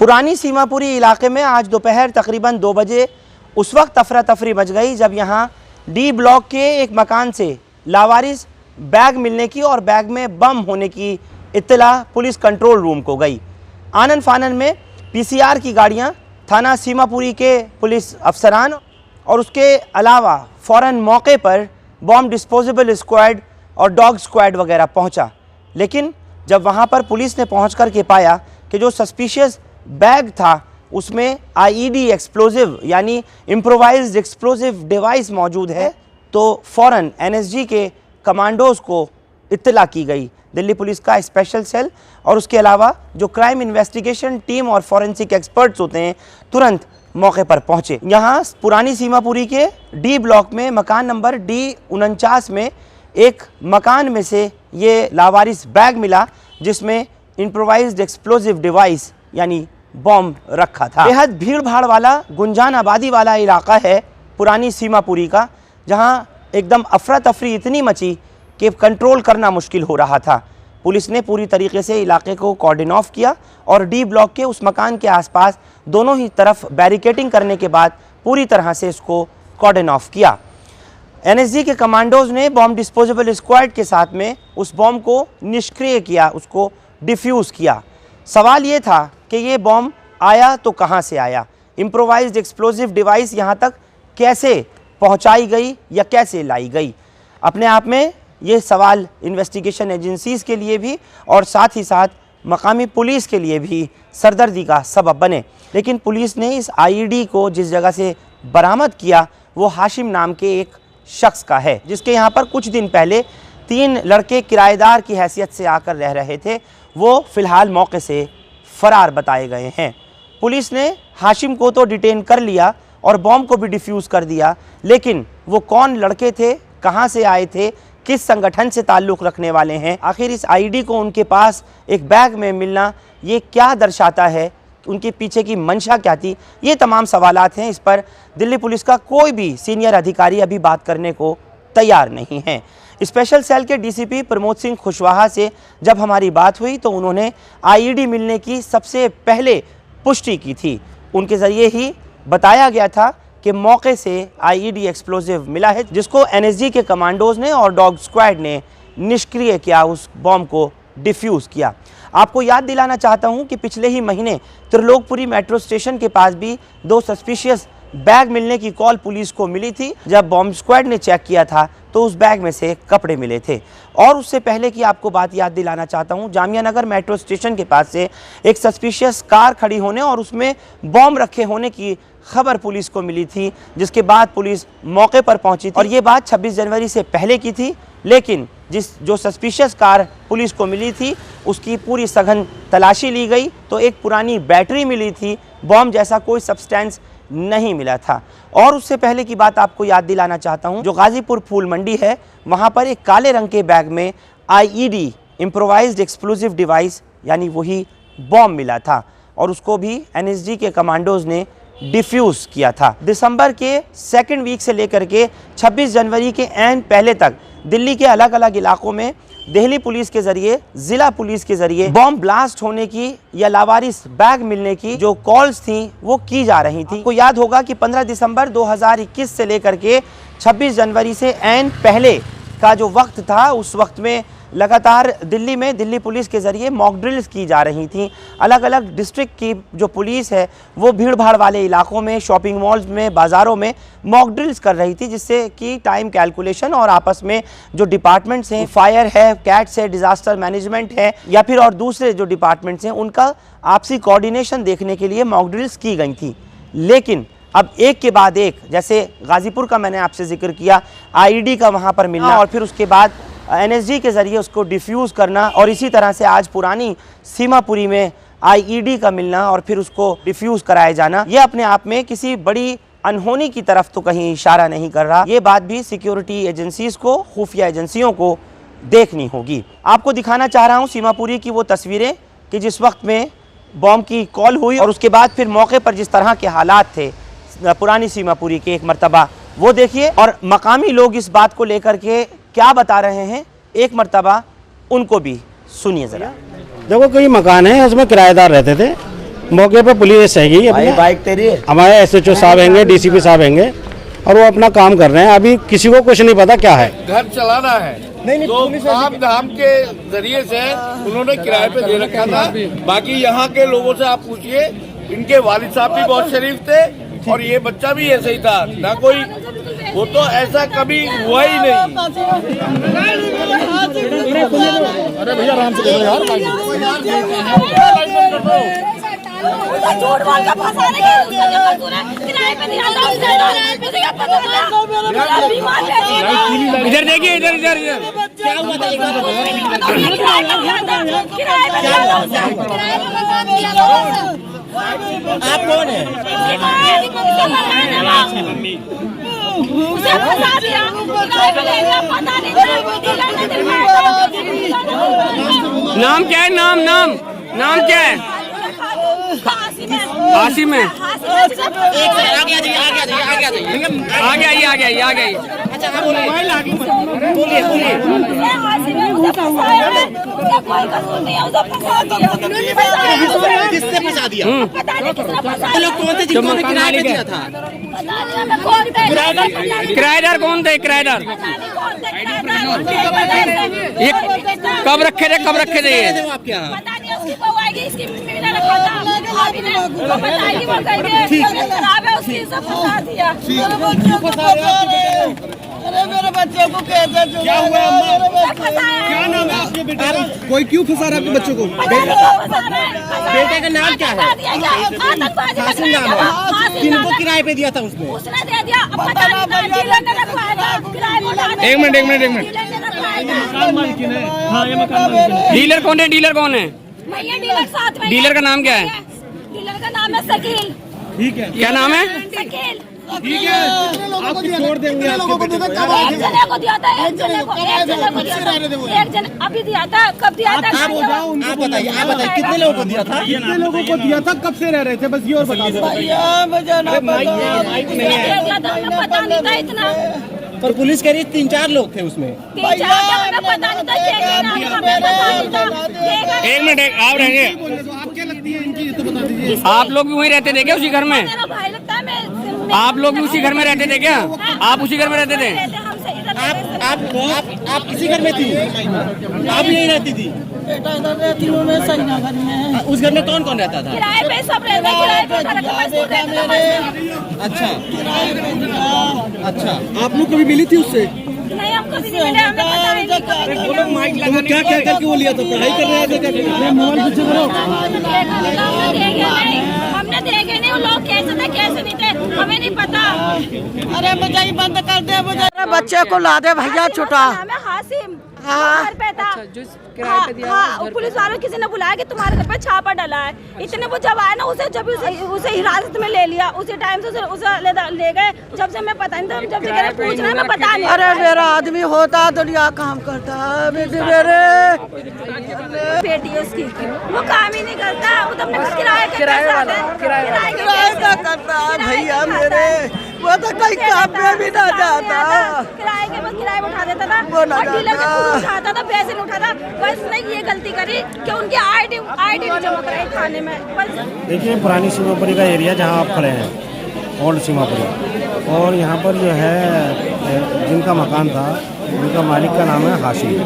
पुरानी सीमापुरी इलाके में आज दोपहर तकरीबन 2 बजे उस वक्त अफरा तफरी मच गई जब यहाँ डी ब्लॉक के एक मकान से लावारिस बैग मिलने की और बैग में बम होने की इत्तला पुलिस कंट्रोल रूम को गई। आनन फानन में पीसीआर की गाड़ियाँ, थाना सीमापुरी के पुलिस अफसरान और उसके अलावा फ़ौरन मौके पर बॉम्ब डिस्पोजेबल स्क्वाड और डॉग स्क्वाड वगैरह पहुंचा। लेकिन जब वहां पर पुलिस ने पहुंच कर के पाया कि जो सस्पिशियस बैग था उसमें आईईडी एक्सप्लोजिव यानी इम्प्रोवाइज्ड एक्सप्लोजिव डिवाइस मौजूद है, तो फ़ौरन एनएसजी के कमांडोज़ को इत्तला की गई। दिल्ली पुलिस का स्पेशल सेल और उसके अलावा जो क्राइम इन्वेस्टिगेशन टीम और फॉरेंसिक एक्सपर्ट्स होते हैं तुरंत मौके पर पहुंचे। यहाँ पुरानी सीमापुरी के डी ब्लॉक में मकान नंबर D49 में एक मकान में से ये लावारिस बैग मिला जिसमें इम्प्रोवाइज्ड एक्सप्लोजिव डिवाइस यानी बॉम्ब रखा था। बेहद भीड़ भाड़ वाला गुंजान आबादी वाला इलाका है पुरानी सीमापुरी का, जहां एकदम अफरा तफरी इतनी मची कि कंट्रोल करना मुश्किल हो रहा था। पुलिस ने पूरी तरीके से इलाके को कॉर्डन ऑफ किया और डी ब्लॉक के उस मकान के आसपास दोनों ही तरफ बैरिकेडिंग करने के बाद पूरी तरह से इसको कॉर्डन ऑफ किया। एनएसजी के कमांडोज ने बॉम्ब डिस्पोजेबल स्क्वाड के साथ में उस बॉम्ब को निष्क्रिय किया, उसको डिफ्यूज़ किया। सवाल ये था कि ये बॉम्ब आया तो कहाँ से आया, इम्प्रोवाइज्ड एक्सप्लोजिव डिवाइस यहाँ तक कैसे पहुँचाई गई या कैसे लाई गई। अपने आप में ये सवाल इन्वेस्टिगेशन एजेंसीज़ के लिए भी और साथ ही साथ मकामी पुलिस के लिए भी सरदर्दी का सबब बने। लेकिन पुलिस ने इस आईईडी को जिस जगह से बरामद किया वो हाशिम नाम के एक शख्स का है, जिसके यहाँ पर कुछ दिन पहले 3 लड़के किराएदार की हैसियत से आकर रह रहे थे। वो फ़िलहाल मौके से फ़रार बताए गए हैं। पुलिस ने हाशिम को तो डिटेन कर लिया और बॉम्ब को भी डिफ्यूज़ कर दिया, लेकिन वो कौन लड़के थे, कहाँ से आए थे, किस संगठन से ताल्लुक़ रखने वाले हैं, आखिर इस आईडी को उनके पास एक बैग में मिलना ये क्या दर्शाता है, उनके पीछे की मंशा क्या थी, ये तमाम सवालात हैं। इस पर दिल्ली पुलिस का कोई भी सीनियर अधिकारी अभी बात करने को तैयार नहीं है। स्पेशल सेल के डीसीपी प्रमोद सिंह खुशवाहा से जब हमारी बात हुई तो उन्होंने आईईडी मिलने की सबसे पहले पुष्टि की थी। उनके ज़रिए ही बताया गया था कि मौके से आईईडी एक्सप्लोजिव मिला है, जिसको एनएसजी के कमांडोज़ ने और डॉग स्क्वाड ने निष्क्रिय किया, उस बॉम्ब को डिफ्यूज़ किया। आपको याद दिलाना चाहता हूं कि पिछले ही महीने त्रिलोकपुरी मेट्रो स्टेशन के पास भी 2 सस्पिशियस बैग मिलने की कॉल पुलिस को मिली थी। जब बॉम्ब स्क्वाड ने चेक किया था तो उस बैग में से कपड़े मिले थे। और उससे पहले की आपको बात याद दिलाना चाहता हूं, जामिया नगर मेट्रो स्टेशन के पास से एक सस्पिशियस कार खड़ी होने और उसमें बॉम्ब रखे होने की खबर पुलिस को मिली थी, जिसके बाद पुलिस मौके पर पहुंची थी। और ये बात 26 जनवरी से पहले की थी, लेकिन जो सस्पिशियस कार पुलिस को मिली थी उसकी पूरी सघन तलाशी ली गई तो एक पुरानी बैटरी मिली थी, बॉम्ब जैसा कोई सब्सटेंस नहीं मिला था। और उससे पहले की बात आपको याद दिलाना चाहता हूं, जो गाजीपुर फूल मंडी है वहां पर एक काले रंग के बैग में आईईडी इम्प्रोवाइज्ड एक्सप्लोजिव डिवाइस यानी वही बॉम्ब मिला था और उसको भी एनएसजी के कमांडोज ने डिफ्यूज़ किया था। दिसंबर के 2nd वीक से लेकर के 26 जनवरी के ऐन पहले तक दिल्ली के अलग अलग इलाकों में दिल्ली पुलिस के जरिए, जिला पुलिस के जरिए बॉम्ब ब्लास्ट होने की या लावारिस बैग मिलने की जो कॉल्स थी वो की जा रही थी। आपको याद होगा कि 15 दिसंबर 2021 से लेकर के 26 जनवरी से ऐन पहले का जो वक्त था, उस वक्त में लगातार दिल्ली में दिल्ली पुलिस के ज़रिए मॉक ड्रिल्स की जा रही थी। अलग अलग डिस्ट्रिक्ट की जो पुलिस है वो भीड़ भाड़ वाले इलाकों में, शॉपिंग मॉल्स में, बाज़ारों में मॉक ड्रिल्स कर रही थी, जिससे कि टाइम कैलकुलेशन और आपस में जो डिपार्टमेंट्स हैं, फायर है, कैट्स है, डिज़ास्टर मैनेजमेंट है या फिर और दूसरे जो डिपार्टमेंट्स हैं, उनका आपसी कोऑर्डिनेशन देखने के लिए मॉक ड्रिल्स की गई थी। लेकिन अब एक के बाद एक, जैसे गाजीपुर का मैंने आपसे जिक्र किया, आईईडी का वहाँ पर मिलना और फिर उसके बाद एनएसजी के ज़रिए उसको डिफ्यूज़ करना और इसी तरह से आज पुरानी सीमापुरी में आईईडी का मिलना और फिर उसको डिफ्यूज़ कराया जाना, ये अपने आप में किसी बड़ी अनहोनी की तरफ तो कहीं इशारा नहीं कर रहा। ये बात भी सिक्योरिटी एजेंसीज़ को, खुफिया एजेंसियों को देखनी होगी। आपको दिखाना चाह रहा हूँ सीमापुरी की वो तस्वीरें कि जिस वक्त में बॉम्ब की कॉल हुई और उसके बाद फिर मौके पर जिस तरह के हालात थे पुरानी सीमापुरी के, एक मरतबा वो देखिए और मकामी लोग इस बात को लेकर के क्या बता रहे हैं, एक मरतबा उनको भी सुनिए ज़रा। देखो, कोई मकान है उसमें किराएदार रहते थे, मौके पर पुलिस हैगी, बाइक तेरी है? हमारे SHO साहब हैंगे, DCP साहब हैंगे और वो अपना काम कर रहे हैं। अभी किसी को कुछ नहीं पता क्या है। घर चलाना है तो काम धाम के जरिए से उन्होंने किराए पे दे रखा था। बाकी यहाँ के लोगों से आप पूछिए, इनके वालिद साहब भी बहुत शरीफ थे और ये बच्चा भी ऐसे ही था ना, कोई वो तो ऐसा कभी हुआ ही नहीं। अरे भैया आराम से यार, झूठ बोल के फंसा रहे हैं, किराए पे नहीं आता, मुझे क्या पता था? इधर देखिए, इधर इधर इधर क्या हुआ था? किराए पे आप कौन है? उसे फंसा दिया, किराए पे ले गया, पता नहीं था। नाम क्या है? नाम नाम नाम क्या है? आसिम है। आ गया। अच्छा बोलिए, किसने फंसा दिया? पता नहीं किसने फंसा दिया। कौन थे जिन्होंने किराए पे दिया था? किराएदार कौन थे? किराएदार ये कब रखे थे? ये आपके यहाँ? पता नहीं, उसकी बहू आएगी, इसकी मम्मी ने रखा था, अभी ने वो बताएगी, वो कहेंगे खराब है, उसकी सब फंसा दिया। अरे मेरे बच्चे को कैसे क्या हुआ अम्मा? क्या नाम है आपके बेटे का? कोई क्यों फंसा रहा है आपके बच्चों को? बेटे का नाम क्या है? हासिम नाम है। किनको किराए पे दिया था उसने? उसने दे दिया, पता नहीं था, डीलर ने रखवाया था, किराए पे उठा दिया। एक मिनट डीलर ने रखवाया था। डीलर कौन है? भैया डीलर साथ में। डीलर का नाम क्या है? डीलर का नाम है शकील। ठीक है, क्या नाम है? शकील। ठीक है, आप छोड़ देंगे आपके बेटे को। एक जने को दिया था, एक जने को दिया था, एक जने अभी दिया था, कब दिया था? आप बताइए कितने लोगों को दिया था? कितने लोगों को दिया था? कब से रह रहे थे? बस ये और बता दो। पता नहीं था इतना। पर पुलिस कह रही है 3-4 लोग थे उसमें। 3-4 पता नहीं था, एक मिनट, आप रहेंगे। आप क्या लगती है इनकी, तो बता दीजिए। आप लोग भी वहीं रहते थे क्या? उसी घर में? मेरा भाई लगता है। आप लोग भी उसी घर में रहते थे क्या? आप उसी घर में रहते थे? आप इसी घर में थी? आप यहीं रहती थी? बेटा इधर रहती हूँ मैं, सैया घर में। उस घर में कौन कौन रहता था? किराए पे सब रहते, किराए पे अच्छा, आप लोग कभी मिली थी उससे? नहीं, हमको भी नहीं मिले, हमें पता ही नहीं कभी मिले। तो वो क्या क्या करके वो लिया था? पढ़ाई कर रहे थे क्या? मोबाइल पीछे करो। हमने देखे नहीं, वो लोग कैसे थे कैसे नहीं थे हमें नहीं पता। अरे मुझे ही बंद कर दे, मुझे बच्चे को ला दे भैया छोटा। नाम है हासिम, घर पे था। हाँ, पुलिस वालों किसी ने बुलाया कि तुम्हारे घर पे छापा डला है। इतने वो जब आया ना, उसे हिरासत में ले लिया, उसी टाइम से उसे ले गए। जब से मैं पता नहीं था, जब से पूछ रहा मैं पता नहीं। अरे मेरा आदमी होता दुनिया काम करता, बेटी मेरे बेटी है उसकी, वो काम ही नहीं करता, वो तो अपने किराए का करता भैया मेरे, वो तो कहीं काम पे भी ना जाता। किराए के बस किराए उठा देता था, वो ना उठाता था, पैसे नहीं उठाता। बस ने ये गलती करी कि उनकी आईडी नहीं जमा कराई थाने में। बस देखिए, पुरानी सीमापुरी का एरिया जहाँ आप खड़े हैं, ओल्ड सीमापुरी, और यहाँ पर जो है जिनका मकान था, उनका मालिक का नाम है हाशिम,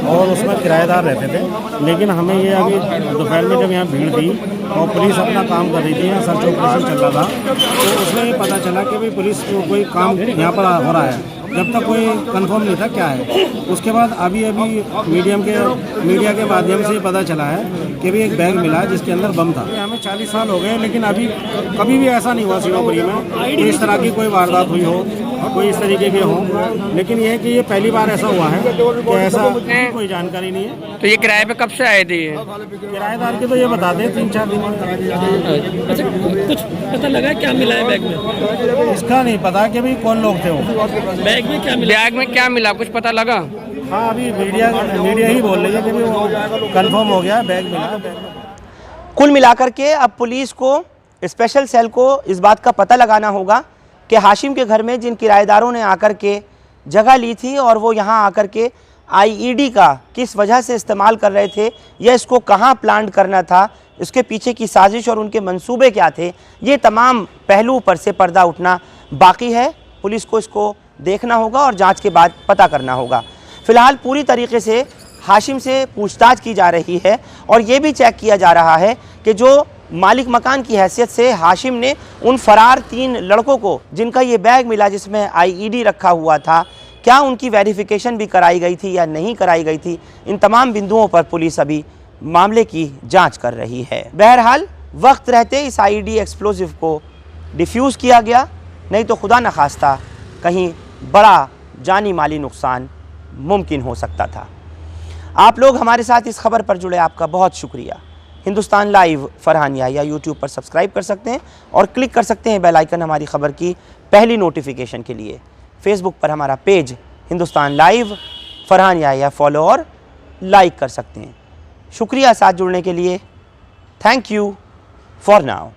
और उसमें किराएदार रहते थे। लेकिन हमें ये अभी दोपहर में जब यहाँ भीड़ थी और पुलिस अपना काम कर रही थी, यहाँ सर्च ऑपरेशन चल रहा था, तो उसमें ये पता चला कि भाई पुलिस को कोई काम यहाँ पर हो रहा है। जब तक कोई कंफर्म नहीं था क्या है। उसके बाद अभी मीडिया के माध्यम से पता चला है कि भी एक बैग मिला जिसके अंदर बम था। हमें 40 साल हो गए, लेकिन अभी कभी भी ऐसा नहीं हुआ सीमापुरी में कि इस तरह की कोई वारदात हुई हो, कोई इस तरीके के हो। लेकिन ये है कि ये पहली बार ऐसा हुआ है कि ऐसा कोई जानकारी नहीं है। तो ये किराए पे कब से आए थे? ये किराएदार के तो ये बताते हैं 3-4 दिन। अच्छा, कुछ पता लगा क्या मिला है बैग में? इसका नहीं पता कि भाई कौन लोग थे वो। बैग में क्या मिला? बैग में क्या मिला, कुछ पता लगा? हाँ, अभी मीडिया ही बोल रही है कि वो कंफर्म हो गया, बैग मिला। कुल मिलाकर के अब पुलिस को, स्पेशल सेल को इस बात का पता लगाना होगा कि हाशिम के घर में जिन किराएदारों ने आकर के जगह ली थी और वो यहाँ आकर के आईईडी का किस वजह से इस्तेमाल कर रहे थे, या इसको कहाँ प्लांट करना था, इसके पीछे की साजिश और उनके मंसूबे क्या थे, ये तमाम पहलू पर से पर्दा उठना बाकी है। पुलिस को इसको देखना होगा और जांच के बाद पता करना होगा। फिलहाल पूरी तरीके से हाशिम से पूछताछ की जा रही है और ये भी चेक किया जा रहा है कि जो मालिक मकान की हैसियत से हाशिम ने उन फरार 3 लड़कों को, जिनका ये बैग मिला जिसमें IED रखा हुआ था, क्या उनकी वेरिफिकेशन भी कराई गई थी या नहीं कराई गई थी। इन तमाम बिंदुओं पर पुलिस अभी मामले की जांच कर रही है। बहरहाल वक्त रहते इस IED एक्सप्लोजिव को डिफ्यूज़ किया गया, नहीं तो खुदा न खास्ता कहीं बड़ा जानी माली नुकसान मुमकिन हो सकता था। आप लोग हमारे साथ इस खबर पर जुड़े, आपका बहुत शुक्रिया। हिंदुस्तान लाइव फरहानिया या यूट्यूब पर सब्सक्राइब कर सकते हैं और क्लिक कर सकते हैं बेल आइकन हमारी खबर की पहली नोटिफिकेशन के लिए। फेसबुक पर हमारा पेज हिंदुस्तान लाइव फरहानिया या फॉलो और लाइक कर सकते हैं। शुक्रिया साथ जुड़ने के लिए। Thank you for now.